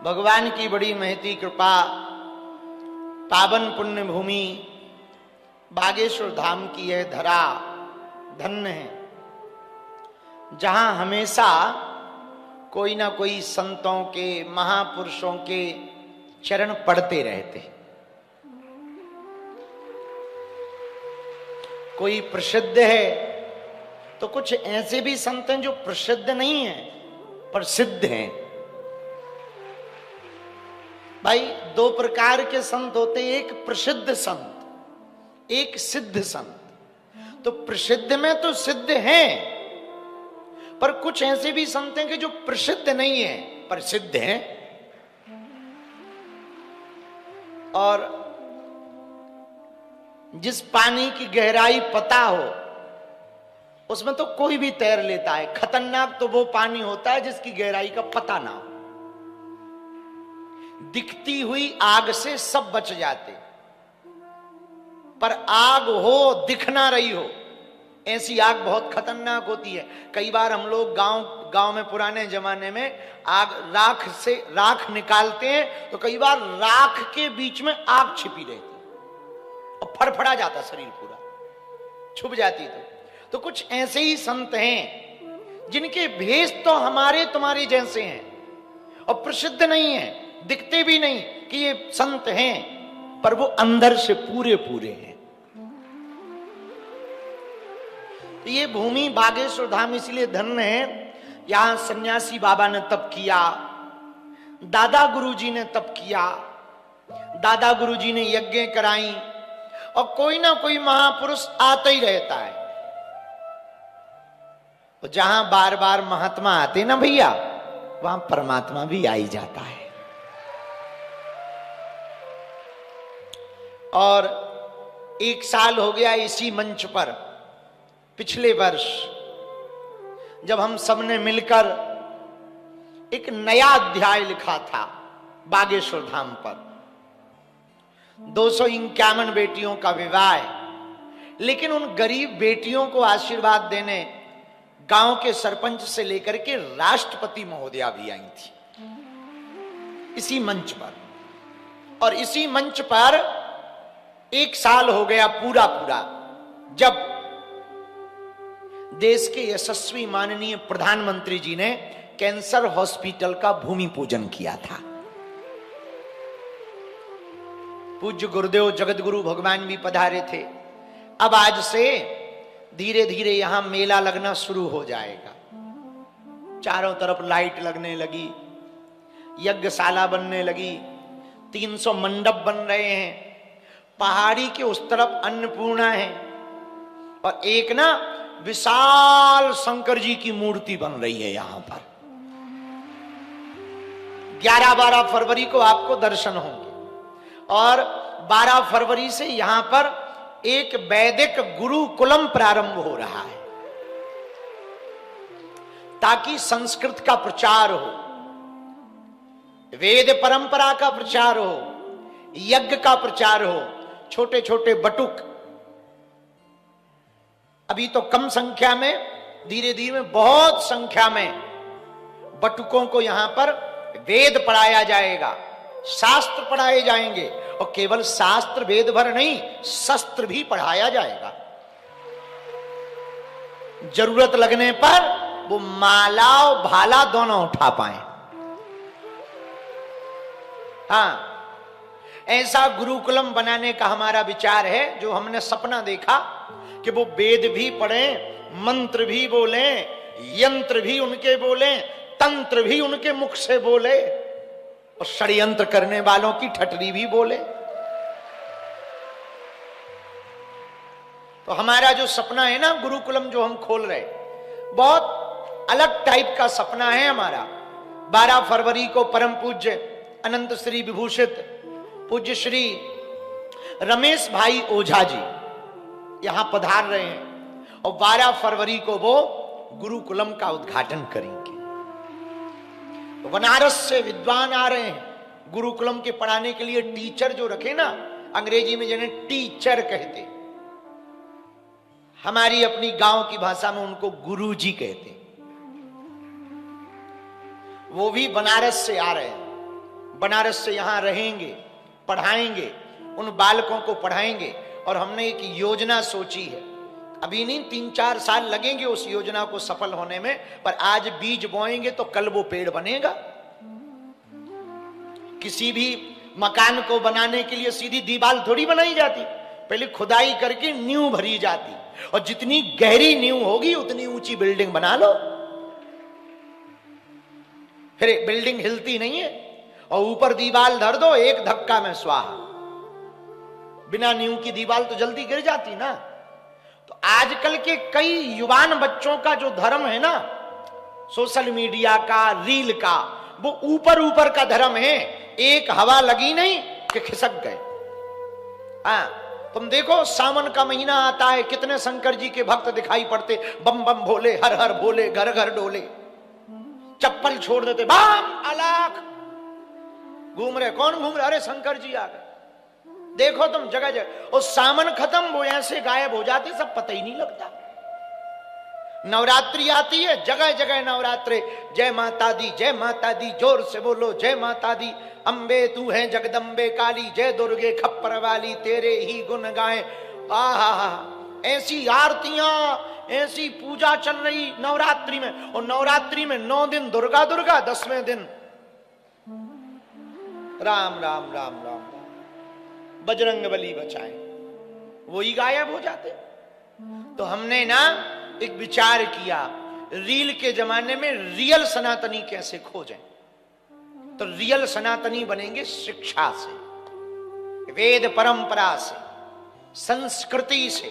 भगवान की बड़ी महती कृपा, पावन पुण्य भूमि बागेश्वर धाम की यह धरा धन्य है, जहां हमेशा कोई ना कोई संतों के, महापुरुषों के चरण पड़ते रहते। कोई प्रसिद्ध है तो कुछ ऐसे भी संत हैं जो प्रसिद्ध नहीं हैं पर सिद्ध हैं। भाई दो प्रकार के संत होते हैं, एक प्रसिद्ध संत, एक सिद्ध संत। तो प्रसिद्ध में तो सिद्ध हैं, पर कुछ ऐसे भी संत हैं कि जो प्रसिद्ध नहीं है पर सिद्ध हैं। और जिस पानी की गहराई पता हो उसमें तो कोई भी तैर लेता है। खतरनाक तो वो पानी होता है जिसकी गहराई का पता ना हो। दिखती हुई आग से सब बच जाते, पर आग हो दिख ना रही हो, ऐसी आग बहुत खतरनाक होती है। कई बार हम लोग गांव में पुराने जमाने में आग राख निकालते हैं तो कई बार राख के बीच में आग छिपी रहती और फड़फड़ा जाता शरीर पूरा, छुप जाती। तो कुछ ऐसे ही संत हैं जिनके भेष तो हमारे तुम्हारे जैसे हैं और प्रसिद्ध नहीं है, दिखते भी नहीं कि ये संत हैं, पर वो अंदर से पूरे पूरे हैं। तो ये भूमि बागेश्वर धाम इसलिए धन्य है, यहां सन्यासी बाबा ने तप किया, दादा गुरुजी ने तप किया, दादा गुरुजी ने यज्ञ कराई, और कोई ना कोई महापुरुष आता ही रहता है। तो जहां बार बार महात्मा आते ना भैया, वहां परमात्मा भी आ ही जाता है। और एक साल हो गया इसी मंच पर, पिछले वर्ष जब हम सबने मिलकर एक नया अध्याय लिखा था बागेश्वर धाम पर, 251 बेटियों का विवाह, लेकिन उन गरीब बेटियों को आशीर्वाद देने गांव के सरपंच से लेकर के राष्ट्रपति महोदया भी आई थी इसी मंच पर। और इसी मंच पर एक साल हो गया पूरा जब देश के यशस्वी माननीय प्रधानमंत्री जी ने कैंसर हॉस्पिटल का भूमि पूजन किया था। पूज्य गुरुदेव जगतगुरु भगवान भी पधारे थे। अब आज से धीरे धीरे यहां मेला लगना शुरू हो जाएगा। चारों तरफ लाइट लगने लगी, यज्ञशाला बनने लगी, 300 मंडप बन रहे हैं, पहाड़ी के उस तरफ अन्नपूर्णा है, और एक ना विशाल शंकर जी की मूर्ति बन रही है यहां पर। 11-12 फरवरी को आपको दर्शन होंगे, और 12 फरवरी से यहां पर एक वैदिक गुरुकुलम प्रारंभ हो रहा है, ताकि संस्कृत का प्रचार हो, वेद परंपरा का प्रचार हो, यज्ञ का प्रचार हो। छोटे छोटे बटुक, अभी तो कम संख्या में, धीरे धीरे बहुत संख्या में बटुकों को यहां पर वेद पढ़ाया जाएगा, शास्त्र पढ़ाए जाएंगे, और केवल शास्त्र वेद भर नहीं, शस्त्र भी पढ़ाया जाएगा। जरूरत लगने पर वो माला और भाला दोनों उठा पाए। हाँ, ऐसा गुरुकुलम बनाने का हमारा विचार है, जो हमने सपना देखा कि वो वेद भी पढ़े, मंत्र भी बोले, यंत्र भी उनके बोले, तंत्र भी उनके मुख से बोले, और षड्यंत्र करने वालों की ठटरी भी बोले। तो हमारा जो सपना है ना, गुरुकुलम जो हम खोल रहे, बहुत अलग टाइप का सपना है हमारा। 12 फरवरी को परम पूज्य अनंत श्री विभूषित पूज्य श्री रमेश भाई ओझा जी यहां पधार रहे हैं, और 12 फरवरी को वो गुरुकुलम का उद्घाटन करेंगे। बनारस से विद्वान आ रहे हैं गुरुकुलम के पढ़ाने के लिए। टीचर जो रखे ना, अंग्रेजी में जिन्हें टीचर कहते, हमारी अपनी गांव की भाषा में उनको गुरुजी कहते, वो भी बनारस से आ रहे हैं। बनारस से यहां रहेंगे, पढ़ाएंगे, उन बालकों को पढ़ाएंगे। और हमने एक योजना सोची है, अभी नहीं 3-4 साल लगेंगे उस योजना को सफल होने में, पर आज बीज बोएंगे तो कल वो पेड़ बनेगा। किसी भी मकान को बनाने के लिए सीधी दीवार थोड़ी बनाई जाती, पहले खुदाई करके नींव भरी जाती, और जितनी गहरी नींव होगी उतनी ऊंची बिल्डिंग बना लो। फिर बिल्डिंग हिलती नहीं है, और ऊपर दीवार धर दो, एक धक्का में स्वाहा। बिना नींव की दीवार तो जल्दी गिर जाती ना। तो आजकल के कई युवान बच्चों का जो धर्म है ना, सोशल मीडिया का, रील का, वो ऊपर ऊपर का धर्म है। एक हवा लगी नहीं कि खिसक गए। तुम देखो सावन का महीना आता है, कितने शंकर जी के भक्त दिखाई पड़ते, बम बम भोले, हर हर भोले, घर घर डोले, चप्पल छोड़ देते, बम अलाख, घूम रहे। कौन घूम रहे? अरे शंकर जी आ गए। देखो तुम जगह जगह, और सावन खत्म वो ऐसे गायब हो जाते, सब पता ही नहीं लगता। नवरात्रि आती है, जगह जगह नवरात्रे, जय माता दी, जय माता दी, जोर से बोलो जय माता दी। अम्बे तू है जगदम्बे काली, जय दुर्गे खप्पर वाली, तेरे ही गुण गाए। आहा, ऐसी आरतियां, ऐसी पूजा चल रही नवरात्रि में। और नवरात्रि में 9 दिन दुर्गा दुर्गा, 10वें दिन राम राम राम राम, बजरंग बली बचाए, वही गायब हो जाते। तो हमने ना एक विचार किया, रील के जमाने में रियल सनातनी कैसे खोजें। तो रियल सनातनी बनेंगे शिक्षा से, वेद परंपरा से, संस्कृति से।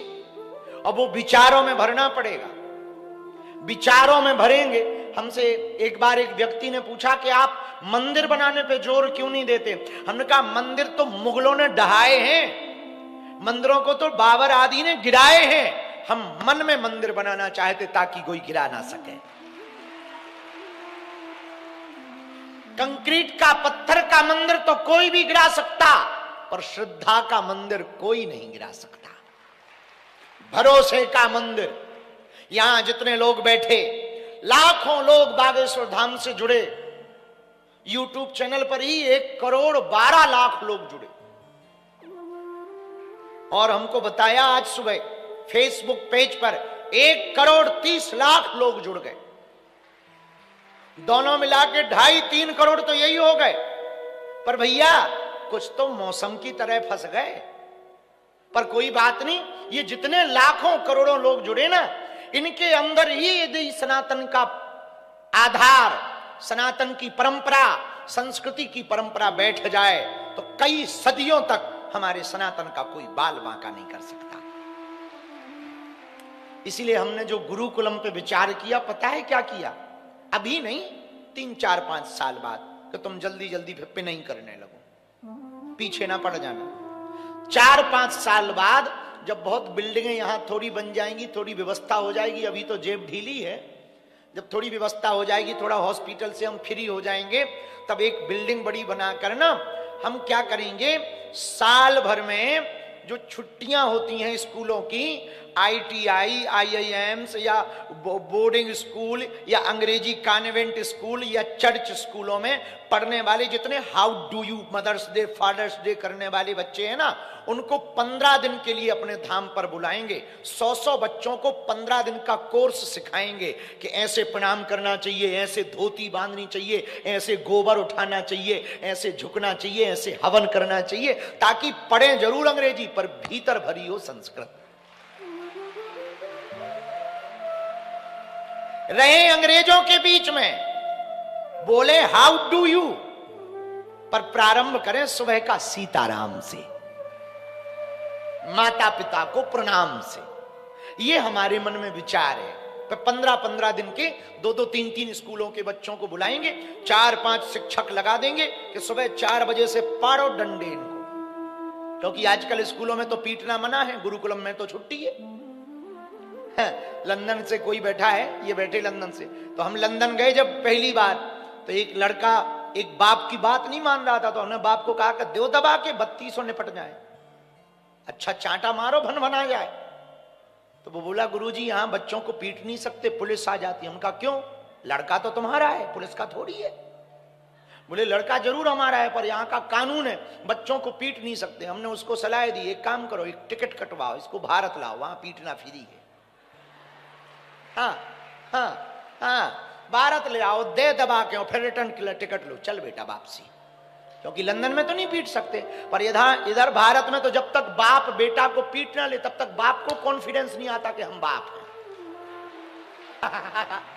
और वो विचारों में भरना पड़ेगा। विचारों में भरेंगे। हमसे एक बार एक व्यक्ति ने पूछा कि आप मंदिर बनाने पे जोर क्यों नहीं देते। हमने कहा मंदिर तो मुगलों ने ढहाए हैं, मंदिरों को तो बाबर आदि ने गिराए हैं। हम मन में मंदिर बनाना चाहते ताकि कोई गिरा ना सके। कंक्रीट का, पत्थर का मंदिर तो कोई भी गिरा सकता, पर श्रद्धा का मंदिर कोई नहीं गिरा सकता। भरोसे का मंदिर। यहां जितने लोग बैठे, लाखों लोग बागेश्वर धाम से जुड़े। यूट्यूब चैनल पर ही 1,12,00,000 लोग जुड़े। और हमको बताया आज सुबह फेसबुक पेज पर 1,30,00,000 लोग जुड़ गए। दोनों मिला के 2.5-3 करोड़ तो यही हो गए। पर भैया कुछ तो मौसम की तरह फंस गए। पर कोई बात नहीं, ये जितने लाखों करोड़ों लोग जुड़े ना, इनके अंदर ही यदि सनातन का आधार, सनातन की परंपरा, संस्कृति की परंपरा बैठ जाए तो कई सदियों तक हमारे सनातन का कोई बाल बांका नहीं कर सकता। इसीलिए हमने जो गुरुकुलम पे विचार किया, पता है क्या किया? अभी नहीं, 3-4-5 साल बाद, कि तुम जल्दी जल्दी फिर नहीं करने लगो, पीछे ना पड़ जाना। 4-5 साल बाद जब बहुत बिल्डिंगें यहां थोड़ी बन जाएंगी, थोड़ी व्यवस्था हो जाएगी, अभी तो जेब ढीली है, जब थोड़ी व्यवस्था हो जाएगी, थोड़ा हॉस्पिटल से हम फ्री हो जाएंगे, तब एक बिल्डिंग बड़ी बनाकर ना हम क्या करेंगे, साल भर में जो छुट्टियां होती हैं स्कूलों की, ITI, IIMs या बोर्डिंग स्कूल या अंग्रेजी कॉन्वेंट स्कूल या चर्च स्कूलों में पढ़ने वाले जितने how do you, Mother's Day, Father's Day करने वाले बच्चे हैं ना, उनको 15 दिन के लिए अपने धाम पर बुलाएंगे। 100 बच्चों को 15 दिन का कोर्स सिखाएंगे कि ऐसे प्रणाम करना चाहिए, ऐसे धोती बांधनी चाहिए, ऐसे गोबर उठाना चाहिए, ऐसे झुकना चाहिए, ऐसे हवन करना चाहिए, ताकि पढ़ें जरूर अंग्रेजी पर भीतर भरी हो संस्कृत। रहे अंग्रेजों के बीच में, बोले हाउ डू यू, पर प्रारंभ करें सुबह का सीताराम से, माता पिता को प्रणाम से। ये हमारे मन में विचार है। 15-15 दिन के 2-2, 3-3 स्कूलों के बच्चों को बुलाएंगे, 4-5 शिक्षक लगा देंगे कि सुबह 4 बजे से पाड़ो डंडे इनको, क्योंकि आजकल स्कूलों में तो पीटना मना है, गुरुकुलम में तो छुट्टी है। लंदन से कोई बैठा है, ये बैठे लंदन से, तो हम लंदन गए जब पहली बार, तो एक लड़का एक बाप की बात नहीं मान रहा था, तो हमने बाप को कहा कि दो दबा के 3200 निपट जाए, अच्छा चांटा मारो भन भना जाए। तो वो बोला गुरुजी यहां बच्चों को पीट नहीं सकते, पुलिस आ जाती है। हम कहा क्यों? लड़का तो तुम्हारा है, पुलिस का थोड़ी है। बोले लड़का जरूर हमारा है, पर यहाँ का कानून है बच्चों को पीट नहीं सकते। हमने उसको सलाह दी, एक काम करो, एक टिकट कटवाओ, इसको भारत लाओ, वहां पीटना फ्री है। हाँ हाँ हाँ, भारत ले आओ, दे दबा के, फिर रिटर्न टिकट लो, चल बेटा वापसी। क्योंकि लंदन में तो नहीं पीट सकते, पर इधर भारत में तो जब तक बाप बेटा को पीट ना ले तब तक बाप को कॉन्फिडेंस नहीं आता कि हम बाप हैं।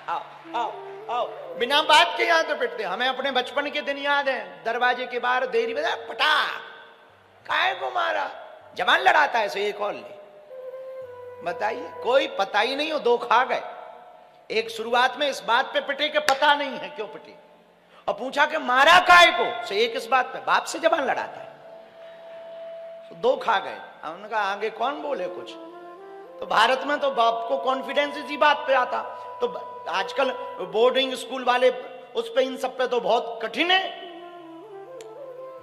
आओ आओ आओ, बिना बात के यहां तो पिटते। हमें अपने बचपन के दिन याद है, दरवाजे के बाहर देरी बजा, पटा काहे को मारा, जवान लड़ाता है, सो एक और ले। बताइए, कोई पता ही नहीं हो, दो खा गए। एक शुरुआत में इस बात पे पिटे कि पता नहीं है क्यों पिटे, और पूछा कि मारा काहे को, से एक इस बात पे, बाप से जबान लड़ाता है, तो दो खा गए। उन्होंने कहा आगे कौन बोले कुछ। तो भारत में तो बाप को कॉन्फिडेंस इसी बात पे आता। तो आजकल बोर्डिंग स्कूल वाले उस पे, इन सब पे तो बहुत कठिन है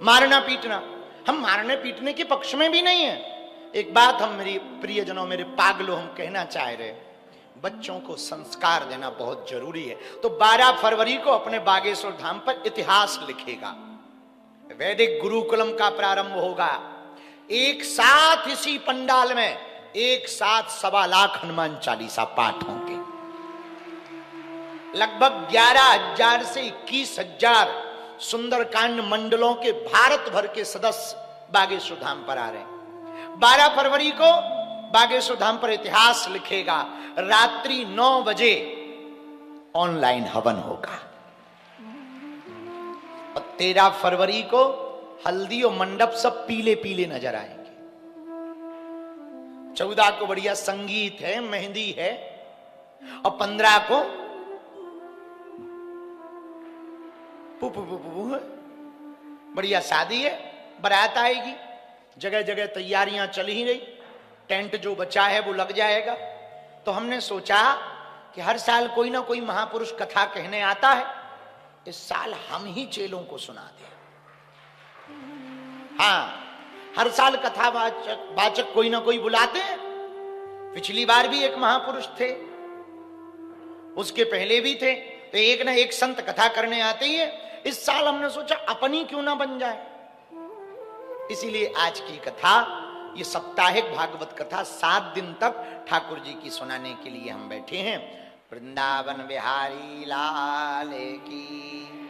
मारना पीटना। हम मारने पीटने के पक्ष में भी नहीं है। एक बात हम मेरी प्रियजनों, मेरे पागलों, हम कहना चाह रहे, बच्चों को संस्कार देना बहुत जरूरी है। तो 12 फरवरी को अपने बागेश्वर धाम पर इतिहास लिखेगा, वैदिक गुरुकुलम का प्रारंभ होगा। एक साथ इसी पंडाल में एक साथ 1.25 लाख हनुमान चालीसा पाठ होंगे। लगभग 11,000 से 21,000 सुंदरकांड मंडलों के भारत भर के सदस्य बागेश्वर धाम पर आ रहे हैं। 12 फरवरी को बागेश्वर धाम पर इतिहास लिखेगा। रात्रि 9 बजे ऑनलाइन हवन होगा, और 13 फरवरी को हल्दी और मंडप सब पीले पीले नजर आएंगे। 14 को बढ़िया संगीत है, मेहंदी है, और 15 को बढ़िया शादी है, बारात आएगी। जगह जगह तैयारियां चल ही रही, टेंट जो बचा है वो लग जाएगा। तो हमने सोचा कि हर साल कोई ना कोई महापुरुष कथा कहने आता है, इस साल हम ही चेलों को सुना दें। हाँ, हर साल कथा वाचक कोई ना कोई बुलाते हैं। पिछली बार भी एक महापुरुष थे, उसके पहले भी थे, तो एक ना एक संत कथा करने आते ही है। इस साल हमने सोचा अपनी क्यों ना बन जाए, इसीलिए आज की कथा, ये साप्ताहिक भागवत कथा 7 दिन तक ठाकुर जी की सुनाने के लिए हम बैठे हैं। वृंदावन बिहारी लाल की।